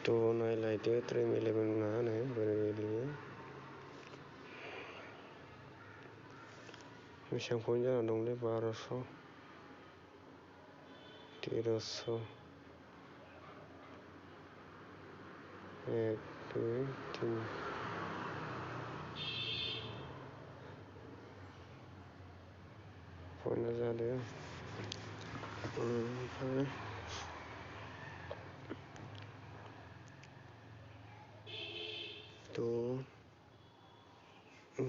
नायलायदो dream 11 मा होनो बोरै गेलेयो। बेसेबां पइन्ट जाना दंलै 1200 1300 1 2 3 पइन्टआ जादों। ओमफ्राय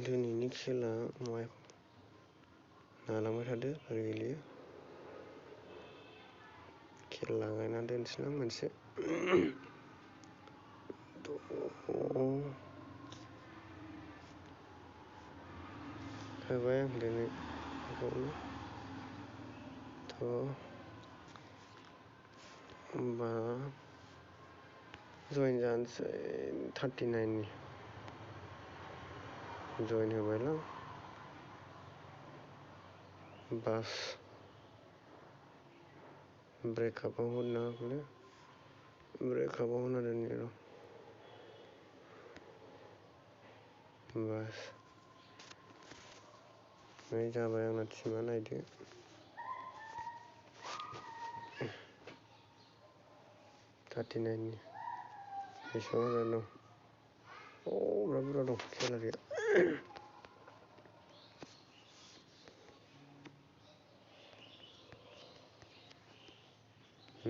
दिनैनि खेला नायलांबाय थादो बोरै गेलेयो। खेल लागायना दोनसैलां मोनसे। होबाय आं दिनै बेखौनो होमबा जइन जानोसै 39 नि जइन होबायलां। बास ब्रेकआपआव होनो नाङाखैलै ब्रेकआपआव होना दोननि र' बास नै जाबाय आंना टिमा नायदो 39 नि बेसेबां हाजार दं बिराद बुरजा दं सेलारिया।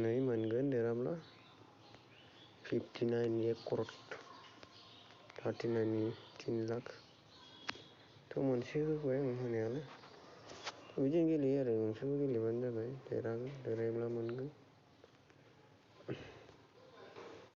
नै मोनगोन देरहाब्ला 59 नि 1 क'रर 39 नि 3 लाख मोनसे होबाय आं होनायालाय बिदिनो गेलेयो आरो नोंसोरबो गेलेबानो जाबाय देरहागोन देरहायोब्ला मोनगोन।